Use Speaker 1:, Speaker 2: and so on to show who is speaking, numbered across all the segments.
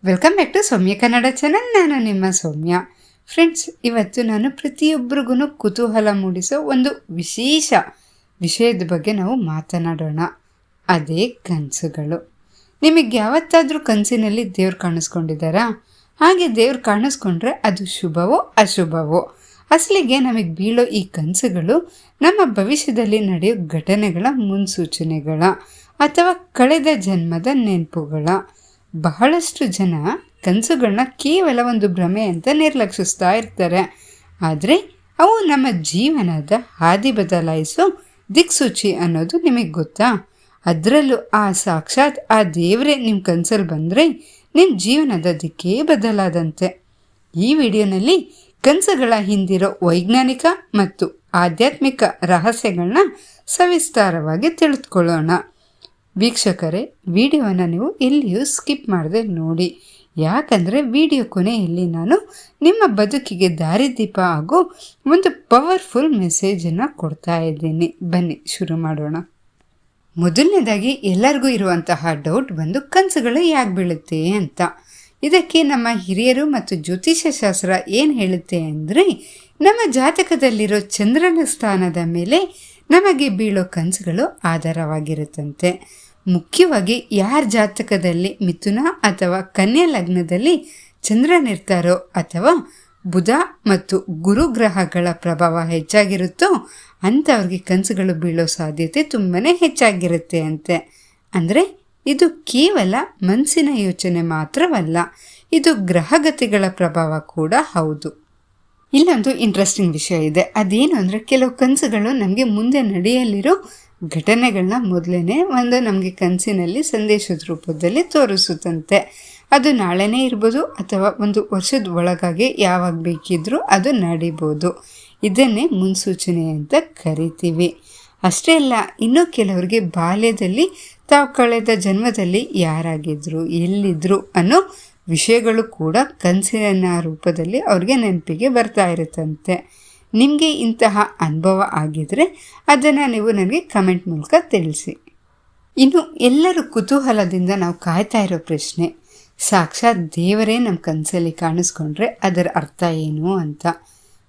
Speaker 1: Welcome back to Soumya Kannada channel. ನಾನು ನಿಮ್ಮ ಸೌಮ್ಯ. Friends, ಇವತ್ತು ನಾನು ಪ್ರತಿಯೊಬ್ಬರಿಗೂ ಕುತೂಹಲ ಮೂಡಿಸೋ ಒಂದು ವಿಶೇಷ ವಿಷಯದ ಬಗ್ಗೆ ನಾವು ಮಾತನಾಡೋಣ. ಅದೇ ಕನಸುಗಳು. ನಿಮಗೆ ಯಾವತ್ತಾದರೂ ಕನಸಿನಲ್ಲಿ ದೇವ್ರು ಕಾಣಿಸ್ಕೊಂಡಿದ್ದಾರಾ? ಹಾಗೆ ದೇವ್ರು ಕಾಣಿಸ್ಕೊಂಡ್ರೆ ಅದು ಶುಭವೋ ಅಶುಭವೋ? ಅಸಲಿಗೆ ನಮಗೆ ಬೀಳೋ ಈ ಕನಸುಗಳು ನಮ್ಮ ಭವಿಷ್ಯದಲ್ಲಿ ನಡೆಯೋ ಘಟನೆಗಳ ಮುನ್ಸೂಚನೆಗಳ ಅಥವಾ ಕಳೆದ ಜನ್ಮದ ನೆನಪುಗಳ? ಬಹಳಷ್ಟು ಜನ ಕನಸುಗಳನ್ನ ಕೇವಲ ಒಂದು ಭ್ರಮೆ ಅಂತ ನಿರ್ಲಕ್ಷಿಸ್ತಾ ಇರ್ತಾರೆ. ಆದರೆ ಅವು ನಮ್ಮ ಜೀವನದ ಹಾದಿ ಬದಲಾಯಿಸೋ ದಿಕ್ಸೂಚಿ ಅನ್ನೋದು ನಿಮಗೆ ಗೊತ್ತಾ? ಅದರಲ್ಲೂ ಸಾಕ್ಷಾತ್ ಆ ದೇವರೇ ನಿಮ್ಮ ಕನಸಲ್ಲಿ ಬಂದರೆ ನಿಮ್ಮ ಜೀವನದ ದಿಕ್ಕೇ ಬದಲಾದಂತೆ. ಈ ವಿಡಿಯೋನಲ್ಲಿ ಕನಸುಗಳ ಹಿಂದಿರೋ ವೈಜ್ಞಾನಿಕ ಮತ್ತು ಆಧ್ಯಾತ್ಮಿಕ ರಹಸ್ಯಗಳನ್ನ ಸವಿಸ್ತಾರವಾಗಿ ತಿಳಿದುಕೊಳ್ಳೋಣ. ವೀಕ್ಷಕರೇ, ವಿಡಿಯೋವನ್ನು ನೀವು ಎಲ್ಲಿಯೂ ಸ್ಕಿಪ್ ಮಾಡದೆ ನೋಡಿ. ಯಾಕಂದರೆ ವಿಡಿಯೋ ಕೊನೆಯಲ್ಲಿ ನಾನು ನಿಮ್ಮ ಬದುಕಿಗೆ ದಾರಿದೀಪ ಹಾಗೂ ಒಂದು ಪವರ್ಫುಲ್ ಮೆಸೇಜನ್ನು ಕೊಡ್ತಾ ಇದ್ದೀನಿ. ಬನ್ನಿ ಶುರು ಮಾಡೋಣ. ಮೊದಲನೇದಾಗಿ ಎಲ್ಲರಿಗೂ ಇರುವಂತಹ ಡೌಟ್ ಬಂದು ಕನಸುಗಳು ಯಾಕೆ ಬೀಳುತ್ತೆ ಅಂತ. ಇದಕ್ಕೆ ನಮ್ಮ ಹಿರಿಯರು ಮತ್ತು ಜ್ಯೋತಿಷ್ಯ ಶಾಸ್ತ್ರ ಏನು ಹೇಳುತ್ತೆ ಅಂದರೆ, ನಮ್ಮ ಜಾತಕದಲ್ಲಿರೋ ಚಂದ್ರನ ಸ್ಥಾನದ ಮೇಲೆ ನಮಗೆ ಬೀಳೋ ಕನಸುಗಳು ಆಧಾರವಾಗಿರುತ್ತಂತೆ. ಮುಖ್ಯವಾಗಿ ಯಾರ ಜಾತಕದಲ್ಲಿ ಮಿಥುನ ಅಥವಾ ಕನ್ಯಾ ಲಗ್ನದಲ್ಲಿ ಚಂದ್ರನಿರ್ತಾರೋ ಅಥವಾ ಬುಧ ಮತ್ತು ಗುರು ಗ್ರಹಗಳ ಪ್ರಭಾವ ಹೆಚ್ಚಾಗಿರುತ್ತೋ ಅಂಥವ್ರಿಗೆ ಕನಸುಗಳು ಬೀಳೋ ಸಾಧ್ಯತೆ ತುಂಬಾ ಹೆಚ್ಚಾಗಿರುತ್ತೆ ಅಂತೆ. ಅಂದರೆ ಇದು ಕೇವಲ ಮನಸ್ಸಿನ ಯೋಚನೆ ಮಾತ್ರವಲ್ಲ, ಇದು ಗ್ರಹಗತಿಗಳ ಪ್ರಭಾವ ಕೂಡ ಹೌದು. ಇಲ್ಲೊಂದು ಇಂಟ್ರೆಸ್ಟಿಂಗ್ ವಿಷಯ ಇದೆ. ಅದೇನು ಅಂದರೆ, ಕೆಲವು ಕನಸುಗಳು ನಮಗೆ ಮುಂದೆ ನಡೆಯಲಿರೋ ಘಟನೆಗಳನ್ನ ಮೊದಲೇ ನಮಗೆ ಕನಸಿನಲ್ಲಿ ಸಂದೇಶದ ರೂಪದಲ್ಲಿ ತೋರಿಸುತ್ತಂತೆ. ಅದು ನಾಳೆನೇ ಇರ್ಬೋದು ಅಥವಾ ಒಂದು ವರ್ಷದ ಒಳಗಾಗಿ ಯಾವಾಗ ಬೇಕಿದ್ರೂ ಅದು ನಡೀಬೋದು. ಇದನ್ನೇ ಮುನ್ಸೂಚನೆ ಅಂತ ಕರಿತೀವಿ. ಅಷ್ಟೇ ಅಲ್ಲ, ಇನ್ನೂ ಕೆಲವರಿಗೆ ಬಾಲ್ಯದಲ್ಲಿ ತಾವು ಕಳೆದ ಜನ್ಮದಲ್ಲಿ ಯಾರಾಗಿದ್ರು, ಎಲ್ಲಿದ್ರು ಅನ್ನೋ ವಿಷಯಗಳು ಕೂಡ ಕನಸಿನ ರೂಪದಲ್ಲಿ ಅವ್ರಿಗೆ ನೆನಪಿಗೆ ಬರ್ತಾ ಇರುತ್ತಂತೆ. ನಿಮಗೆ ಇಂತಹ ಅನುಭವ ಆಗಿದರೆ ಅದನ್ನು ನೀವು ನನಗೆ ಕಮೆಂಟ್ ಮೂಲಕ ತಿಳಿಸಿ. ಇನ್ನು ಎಲ್ಲರೂ ಕುತೂಹಲದಿಂದ ನಾವು ಕಾಯ್ತಾ ಇರೋ ಪ್ರಶ್ನೆ, ಸಾಕ್ಷಾತ್ ದೇವರೇ ನಮ್ಮ ಕನಸಲ್ಲಿ ಕಾಣಿಸ್ಕೊಂಡ್ರೆ ಅದರ ಅರ್ಥ ಏನು ಅಂತ.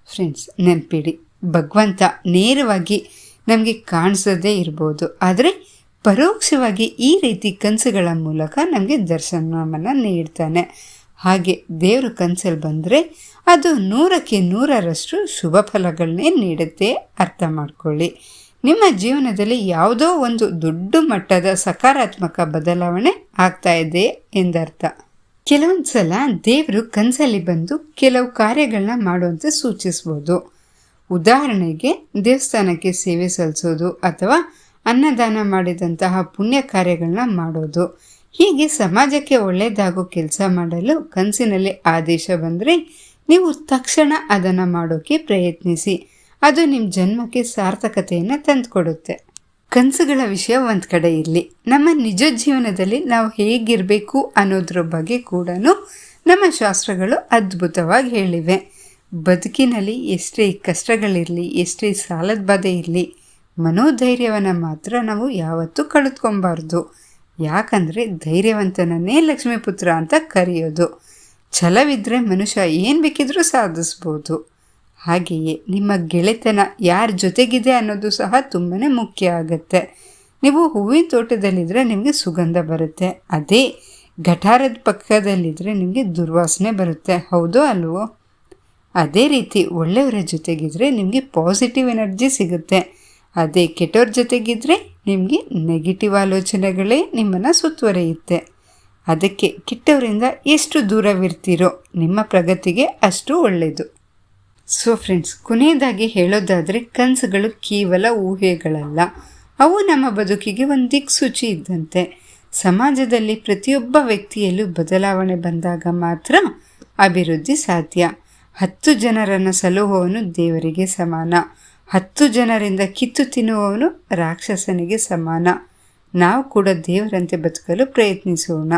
Speaker 1: ಫ್ರೆಂಡ್ಸ್, ನೆನಪಿಡಿ, ಭಗವಂತ ನೇರವಾಗಿ ನಮಗೆ ಕಾಣಿಸೋದೇ ಇರ್ಬೋದು, ಆದರೆ ಪರೋಕ್ಷವಾಗಿ ಈ ರೀತಿ ಕನಸುಗಳ ಮೂಲಕ ನಮಗೆ ದರ್ಶನವನ್ನು ನೀಡ್ತಾನೆ. ಹಾಗೆ ದೇವರು ಕನಸಲ್ಲಿ ಬಂದರೆ ಅದು 100ಕ್ಕೆ 100ರಷ್ಟು ಶುಭ ಫಲಗಳನ್ನೇ ನೀಡುತ್ತೆ. ಅರ್ಥ ಮಾಡ್ಕೊಳ್ಳಿ. ನಿಮ್ಮ ಜೀವನದಲ್ಲಿ ಯಾವುದೋ ಒಂದು ದೊಡ್ಡ ಮಟ್ಟದ ಸಕಾರಾತ್ಮಕ ಬದಲಾವಣೆ ಆಗ್ತಾ ಇದೆ ಎಂದರ್ಥ. ಕೆಲವೊಂದು ಸಲ ದೇವರು ಕನಸಲ್ಲಿ ಬಂದು ಕೆಲವು ಕಾರ್ಯಗಳನ್ನ ಮಾಡುವಂತೆ ಸೂಚಿಸ್ಬೋದು. ಉದಾಹರಣೆಗೆ, ದೇವಸ್ಥಾನಕ್ಕೆ ಸೇವೆ ಸಲ್ಲಿಸೋದು ಅಥವಾ ಅನ್ನದಾನ ಮಾಡಿದಂತಹ ಪುಣ್ಯ ಕಾರ್ಯಗಳನ್ನ ಮಾಡೋದು. ಹೀಗೆ ಸಮಾಜಕ್ಕೆ ಒಳ್ಳೆಯದಾಗೋ ಕೆಲಸ ಮಾಡಲು ಕನಸಿನಲ್ಲಿ ಆದೇಶ ಬಂದರೆ ನೀವು ತಕ್ಷಣ ಅದನ್ನು ಮಾಡೋಕ್ಕೆ ಪ್ರಯತ್ನಿಸಿ. ಅದು ನಿಮ್ಮ ಜನ್ಮಕ್ಕೆ ಸಾರ್ಥಕತೆಯನ್ನು ತಂದುಕೊಡುತ್ತೆ. ಕನಸುಗಳ ವಿಷಯ ಒಂದು ಕಡೆ ಇರಲಿ, ನಮ್ಮ ನಿಜ ಜೀವನದಲ್ಲಿ ನಾವು ಹೇಗಿರಬೇಕು ಅನ್ನೋದ್ರ ಬಗ್ಗೆ ಕೂಡ ನಮ್ಮ ಶಾಸ್ತ್ರಗಳು ಅದ್ಭುತವಾಗಿ ಹೇಳಿವೆ. ಬದುಕಿನಲ್ಲಿ ಎಷ್ಟೇ ಕಷ್ಟಗಳಿರಲಿ, ಎಷ್ಟೇ ಸಾಲದ ಬಾಧೆ ಇರಲಿ, ಮನೋಧೈರ್ಯವನ್ನು ಮಾತ್ರ ನಾವು ಯಾವತ್ತೂ ಕಳೆದುಕೊಬಾರ್ದು. ಯಾಕಂದರೆ ಧೈರ್ಯವಂತನನ್ನೇ ಲಕ್ಷ್ಮೀಪುತ್ರ ಅಂತ ಕರೆಯೋದು. ಛಲವಿದ್ದರೆ ಮನುಷ್ಯ ಏನು ಬೇಕಿದ್ರೂ ಸಾಧಿಸ್ಬೋದು. ಹಾಗೆಯೇ ನಿಮ್ಮ ಗೆಳೆತನ ಯಾರ ಜೊತೆಗಿದೆ ಅನ್ನೋದು ಸಹ ತುಂಬಾ ಮುಖ್ಯ ಆಗುತ್ತೆ. ನೀವು ಹೂವಿನ ತೋಟದಲ್ಲಿದ್ದರೆ ನಿಮಗೆ ಸುಗಂಧ ಬರುತ್ತೆ, ಅದೇ ಗಟಾರದ ಪಕ್ಕದಲ್ಲಿದ್ದರೆ ನಿಮಗೆ ದುರ್ವಾಸನೆ ಬರುತ್ತೆ, ಹೌದೋ ಅಲ್ವೋ? ಅದೇ ರೀತಿ ಒಳ್ಳೆಯವರ ಜೊತೆಗಿದ್ರೆ ನಿಮಗೆ ಪಾಸಿಟಿವ್ ಎನರ್ಜಿ ಸಿಗುತ್ತೆ, ಅದೇ ಕೆಟ್ಟವ್ರ ಜೊತೆಗಿದ್ರೆ ನಿಮಗೆ ನೆಗೆಟಿವ್ ಆಲೋಚನೆಗಳೇ ನಿಮ್ಮನ್ನು ಸುತ್ತುವರಿಯುತ್ತೆ. ಅದಕ್ಕೆ ಕೆಟ್ಟವರಿಂದ ಎಷ್ಟು ದೂರವಿರ್ತೀರೋ ನಿಮ್ಮ ಪ್ರಗತಿಗೆ ಅಷ್ಟು ಒಳ್ಳೆಯದು. ಸೊ ಫ್ರೆಂಡ್ಸ್, ಕೊನೆಯದಾಗಿ ಹೇಳೋದಾದರೆ, ಕನಸುಗಳು ಕೇವಲ ಊಹೆಗಳಲ್ಲ, ಅವು ನಮ್ಮ ಬದುಕಿಗೆ ಒಂದು ದಿಕ್ಸೂಚಿ ಇದ್ದಂತೆ. ಸಮಾಜದಲ್ಲಿ ಪ್ರತಿಯೊಬ್ಬ ವ್ಯಕ್ತಿಯಲ್ಲೂ ಬದಲಾವಣೆ ಬಂದಾಗ ಮಾತ್ರ ಅಭಿವೃದ್ಧಿ ಸಾಧ್ಯ. 10 ಜನರನ್ನು ಸಲಹುವವನು ದೇವರಿಗೆ ಸಮಾನ, 10 ಜನರಿಂದ ಕಿತ್ತು ತಿನ್ನುವವನು ರಾಕ್ಷಸನಿಗೆ ಸಮಾನ. ನಾವು ಕೂಡ ದೇವರಂತೆ ಬದುಕಲು ಪ್ರಯತ್ನಿಸೋಣ.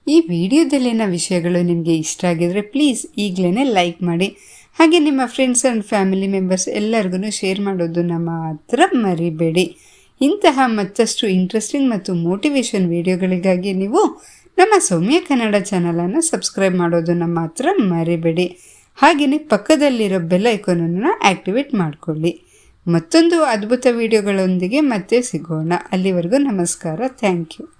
Speaker 1: ಈ ವಿಡಿಯೋದಲ್ಲಿನ ವಿಷಯಗಳು ನಿಮಗೆ ಇಷ್ಟ ಆಗಿದರೆ ಪ್ಲೀಸ್ ಈಗಲೇ ಲೈಕ್ ಮಾಡಿ. ಹಾಗೆ ನಿಮ್ಮ ಫ್ರೆಂಡ್ಸ್ ಆ್ಯಂಡ್ ಫ್ಯಾಮಿಲಿ ಮೆಂಬರ್ಸ್ ಎಲ್ಲರಿಗೂ ಶೇರ್ ಮಾಡೋದನ್ನು ಮಾತ್ರ ಮರಿಬೇಡಿ. ಇಂತಹ ಮತ್ತಷ್ಟು ಇಂಟ್ರೆಸ್ಟಿಂಗ್ ಮತ್ತು ಮೋಟಿವೇಶನ್ ವಿಡಿಯೋಗಳಿಗಾಗಿ ನೀವು ನಮ್ಮ ಸೌಮ್ಯ ಕನ್ನಡ ಚಾನಲನ್ನು ಸಬ್ಸ್ಕ್ರೈಬ್ ಮಾಡೋದನ್ನು ಮಾತ್ರ ಮರಿಬೇಡಿ. ಹಾಗೆಯೇ ಪಕ್ಕದಲ್ಲಿರೋ ಬೆಲ್ ಐಕಾನನ್ನು ಆ್ಯಕ್ಟಿವೇಟ್ ಮಾಡಿಕೊಳ್ಳಿ. ಮತ್ತೊಂದು ಅದ್ಭುತ ವಿಡಿಯೋಗಳೊಂದಿಗೆ ಮತ್ತೆ ಸಿಗೋಣ. ಅಲ್ಲಿವರೆಗೂ ನಮಸ್ಕಾರ. Thank you.